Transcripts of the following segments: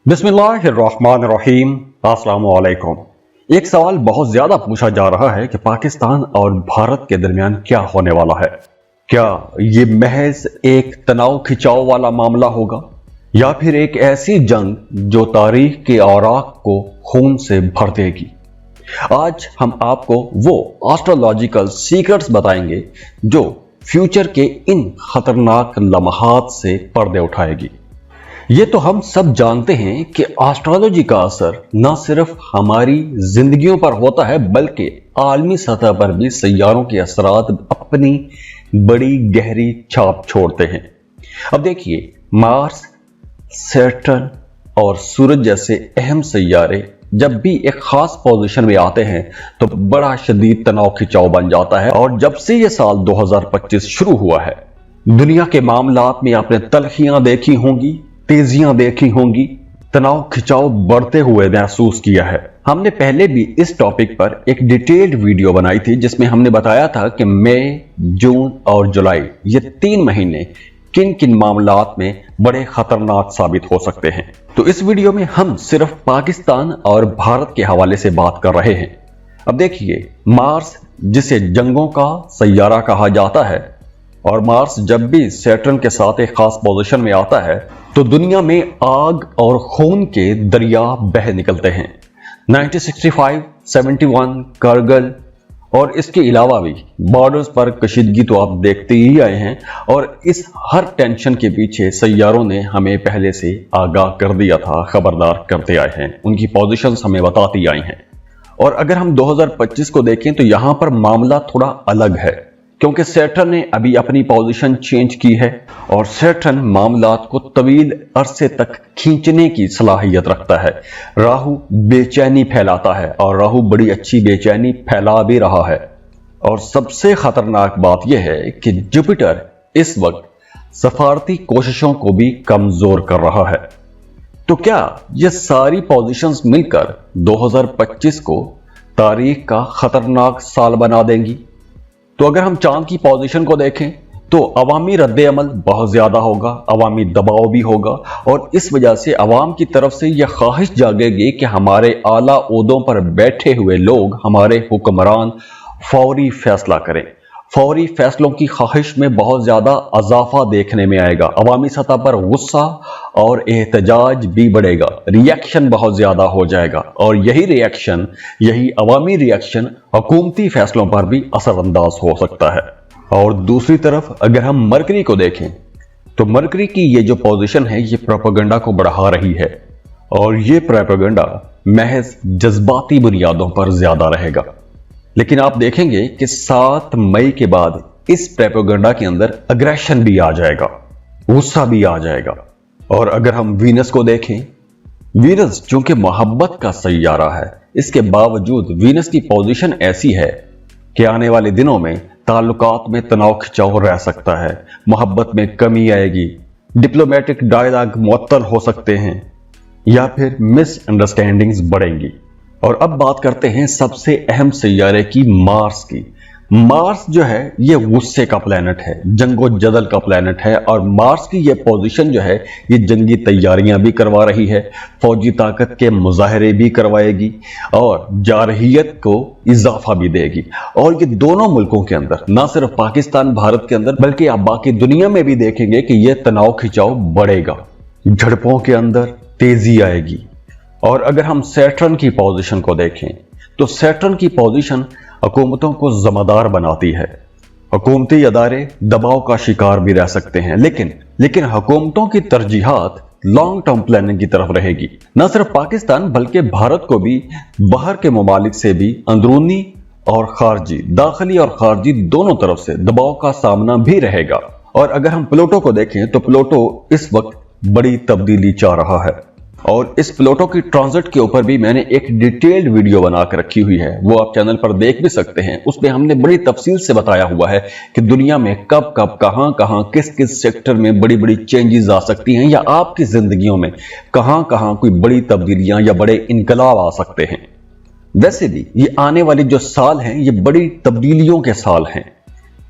बिस्मिल्लाहिर्रहमानिर्रहीम। अस्सलाम वालेकुम। एक सवाल बहुत ज्यादा पूछा जा रहा है कि पाकिस्तान और भारत के दरमियान क्या होने वाला है। क्या ये महज एक तनाव खिंचाव वाला मामला होगा या फिर एक ऐसी जंग जो तारीख के औराक को खून से भर देगी। आज हम आपको वो एस्ट्रोलॉजिकल सीक्रेट्स बताएंगे जो फ्यूचर के इन खतरनाक लम्हात से पर्दे उठाएगी। ये तो हम सब जानते हैं कि एस्ट्रोलॉजी का असर न सिर्फ हमारी जिंदगियों पर होता है बल्कि आलमी सतह पर भी सैयारों के असरात अपनी बड़ी गहरी छाप छोड़ते हैं। अब देखिए, मार्स, सैटर्न और सूरज जैसे अहम सैयारे जब भी एक खास पोजीशन में आते हैं तो बड़ा शदीद तनाव खिंचाव बन जाता है। और जब से ये साल 2025 शुरू हुआ है, दुनिया के मामलात में आपने तलखियां देखी होंगी, तेजियां देखी होंगी, तनाव खिंचाव बढ़ते हुए महसूस किया है। हमने पहले भी इस टॉपिक पर एक डिटेल्ड वीडियो बनाई थी जिसमें हमने बताया था कि मई, जून और जुलाई ये 3 महीने किन किन मामलात में बड़े खतरनाक साबित हो सकते हैं। तो इस वीडियो में हम सिर्फ पाकिस्तान और भारत के हवाले से बात कर रहे हैं। अब देखिए, मार्स जिसे जंगों का सैयारा कहा जाता है, और मार्स जब भी सैटर्न के साथ एक खास पोजीशन में आता है तो दुनिया में आग और खून के दरिया बह निकलते हैं। 1965, 71, कारगिल और इसके अलावा भी बॉर्डर्स पर कशीदगी तो आप देखते ही आए हैं। और इस हर टेंशन के पीछे सैयारों ने हमें पहले से आगाह कर दिया था, खबरदार करते आए हैं, उनकी पोजीशंस हमें बताती आई हैं। और अगर हम 2025 को देखें तो यहां पर मामला थोड़ा अलग है क्योंकि सैटर्न ने अभी अपनी पोजीशन चेंज की है और सैटर्न मामलात को तवील अरसे तक खींचने की सलाहियत रखता है। राहु बेचैनी फैलाता है और राहु बड़ी अच्छी बेचैनी फैला भी रहा है। और सबसे खतरनाक बात यह है कि जुपिटर इस वक्त सफारती कोशिशों को भी कमजोर कर रहा है। तो क्या ये सारी पोजीशंस मिलकर 2025 को तारीख का खतरनाक साल बना देंगी? तो अगर हम चांद की पोजीशन को देखें तो अवामी रद्द अमल बहुत ज्यादा होगा, अवामी दबाव भी होगा और इस वजह से अवाम की तरफ से यह ख्वाहिश जागेगी कि हमारे आला ओहदों पर बैठे हुए लोग, हमारे हुक्मरान फौरी फैसला करें। फौरी फैसलों की ख्वाहिश में बहुत ज्यादा इजाफा देखने में आएगा। अवामी सतह पर गुस्सा और एहतजाज भी बढ़ेगा, रिएक्शन बहुत ज्यादा हो जाएगा और यही रिएक्शन, यही अवामी रिएक्शन हुकूमती फैसलों पर भी असरअंदाज हो सकता है। और दूसरी तरफ अगर हम मरकरी को देखें तो मरकरी की ये जो पोजीशन है ये प्रोपेगेंडा को बढ़ा रही है और ये प्रोपेगेंडा महज जज्बाती बुनियादों पर ज्यादा रहेगा। लेकिन आप देखेंगे कि 7 मई के बाद इस प्रोपेगेंडा के अंदर अग्रेशन भी आ जाएगा, गुस्सा भी आ जाएगा। और अगर हम वीनस को देखें, वीनस चूंकि मोहब्बत का सैयारा है, इसके बावजूद वीनस की पोजीशन ऐसी है कि आने वाले दिनों में ताल्लुकात में तनाव खिंचाव रह सकता है, मोहब्बत में कमी आएगी, डिप्लोमेटिक डायलॉग मुअत्तल हो सकते हैं या फिर मिसअंडरस्टैंडिंग्स बढ़ेंगी। और अब बात करते हैं सबसे अहम सैयारे की, मार्स की। मार्स जो है ये गुस्से का प्लेनेट है, जंगो जदल का प्लेनेट है और मार्स की ये पोजीशन जो है ये जंगी तैयारियां भी करवा रही है, फौजी ताकत के मुजाहरे भी करवाएगी और जारहियत को इजाफा भी देगी। और ये दोनों मुल्कों के अंदर, ना सिर्फ पाकिस्तान भारत के अंदर बल्कि आप बाकी दुनिया में भी देखेंगे कि यह तनाव खिंचाव बढ़ेगा, झड़पों के अंदर तेजी आएगी। और अगर हम सैटर्न की पोजीशन को देखें तो सैटर्न की पोजीशन हुकूमतों को ज़िम्मेदार बनाती है। हुकूमती अदारे दबाव का शिकार भी रह सकते हैं, लेकिन हुकूमतों की तरजीहात लॉन्ग टर्म प्लानिंग की तरफ रहेगी। न सिर्फ पाकिस्तान बल्कि भारत को भी बाहर के ममालिक से भी अंदरूनी और खारजी, दाखिली और खारजी दोनों तरफ से दबाव का सामना भी रहेगा। और अगर हम प्लूटो को देखें तो प्लूटो इस वक्त बड़ी तब्दीली चाह रहा है और इस प्लूटो की ट्रांजिट के ऊपर भी मैंने एक डिटेल्ड वीडियो बना कर रखी हुई है, वो आप चैनल पर देख भी सकते हैं। उसमें हमने बड़ी तफसील से बताया हुआ है कि दुनिया में कब कब कहां किस किस सेक्टर में बड़ी बड़ी चेंजेस आ सकती हैं या आपकी जिंदगियों में कहां कोई बड़ी तब्दीलियां या बड़े इनकलाब आ सकते हैं। वैसे भी ये आने वाले जो साल हैं ये बड़ी तब्दीलियों के साल हैं,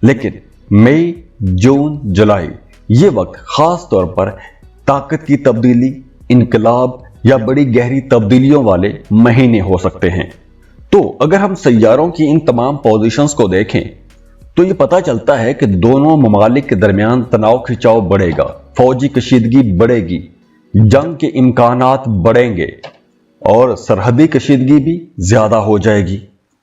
लेकिन मई, जून, जुलाई ये वक्त खास तौर पर ताकत की तब्दीली, इनकलाब, या बड़ी गहरी तब्दीलियों वाले महीने हो सकते हैं। तो अगर हम सैयारों की इन तमाम पोजीशंस को देखें तो ये पता चलता है कि दोनों ममालिक के दरमियान तनाव खिंचाव बढ़ेगा, फौजी कशीदगी बढ़ेगी, जंग के इम्कानात बढ़ेंगे और सरहदी कशीदगी भी ज्यादा हो जाएगी।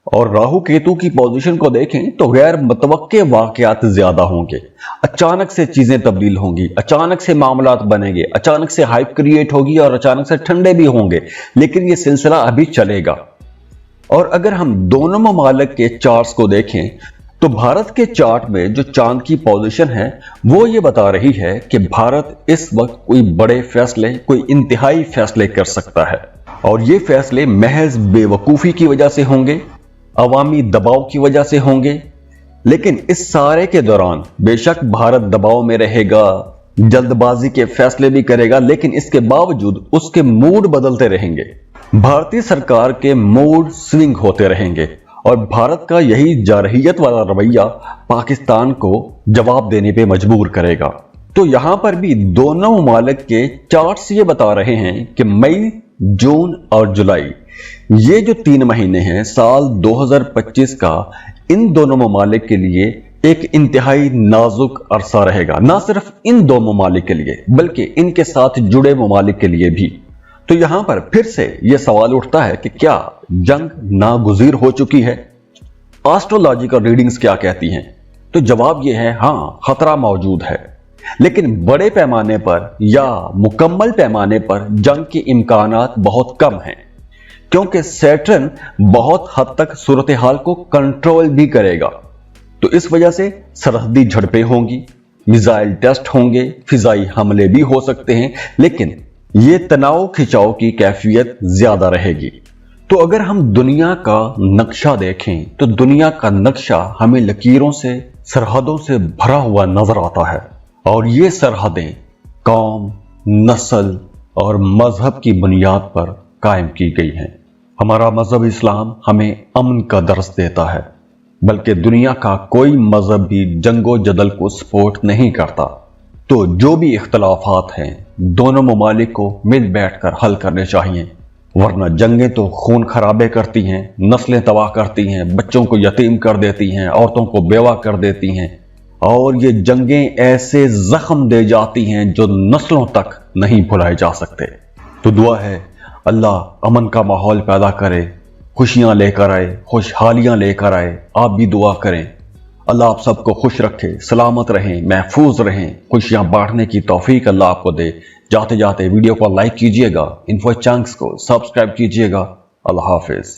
और राहु केतु की पोजीशन को देखें तो गैर मुतवक्के वाकयात ज्यादा होंगे, अचानक से चीजें तब्दील होंगी, अचानक से मामलात बनेंगे, अचानक से हाइप क्रिएट होगी और अचानक से ठंडे भी होंगे, लेकिन ये सिलसिला अभी चलेगा। और अगर हम दोनों ममालिक के चार्ट्स को देखें तो भारत के चार्ट में जो चांद की पोजीशन है वो ये बता रही है कि भारत इस वक्त कोई बड़े फैसले, कोई इंतहाई फैसले कर सकता है और ये फैसले महज बेवकूफी की वजह से होंगे, अवामी दबाव की वजह से होंगे। लेकिन इस सारे के दौरान बेशक भारत दबाव में रहेगा, जल्दबाजी के फैसले भी करेगा, लेकिन इसके बावजूद उसके मूड बदलते रहेंगे, भारतीय सरकार के मूड स्विंग होते रहेंगे और भारत का यही जारहियत वाला रवैया पाकिस्तान को जवाब देने पे मजबूर करेगा। तो यहां पर भी दोनों ममालिक के चार्ट्स ये बता रहे हैं कि मई, जून और जुलाई, ये जो 3 महीने हैं साल 2025 का, इन दोनों ममालिक के लिए एक इंतहाई नाजुक अरसा रहेगा। ना सिर्फ इन दो ममालिक के लिए बल्कि इनके साथ जुड़े ममालिक के लिए भी। तो यहां पर फिर से यह सवाल उठता है कि क्या जंग नागुज़ीर हो चुकी है? एस्ट्रोलॉजिकल रीडिंग्स क्या कहती हैं? तो जवाब यह है हां, खतरा मौजूद है, लेकिन बड़े पैमाने पर या मुकम्मल पैमाने पर जंग के इम्कानात बहुत कम हैं, क्योंकि सैटर्न बहुत हद तक सूरत हाल को कंट्रोल भी करेगा। तो इस वजह से सरहदी झड़पें होंगी, मिसाइल टेस्ट होंगे, फिजाई हमले भी हो सकते हैं, लेकिन ये तनाव खिंचाव की कैफियत ज्यादा रहेगी। तो अगर हम दुनिया का नक्शा देखें तो दुनिया का नक्शा हमें लकीरों से, सरहदों से भरा हुआ नजर आता है और ये सरहदें कौम, नस्ल और मजहब की बुनियाद पर कायम की गई हैं। हमारा मजहब इस्लाम हमें अमन का दर्स देता है, बल्कि दुनिया का कोई मजहब भी जंगो जदल को सपोर्ट नहीं करता। तो जो भी इख्तलाफात हैं दोनों ममालिक को मिल बैठकर हल करने चाहिए, वरना जंगें तो खून खराबे करती हैं, नस्लें तबाह करती हैं, बच्चों को यतीम कर देती हैं, औरतों को बेवा कर देती हैं और ये जंगें ऐसे जख्म दे जाती हैं जो नस्लों तक नहीं भुलाए जा सकते। तो दुआ है अल्लाह अमन का माहौल पैदा करे, खुशियां लेकर आए, खुशहालियां लेकर आए। आप भी दुआ करें, अल्लाह आप सबको खुश रखे, सलामत रहें, महफूज रहें, खुशियां बांटने की तौफीक अल्लाह आपको दे। जाते जाते वीडियो को लाइक कीजिएगा, इन्फो चंक्स को सब्सक्राइब कीजिएगा। अल्लाह हाफिज।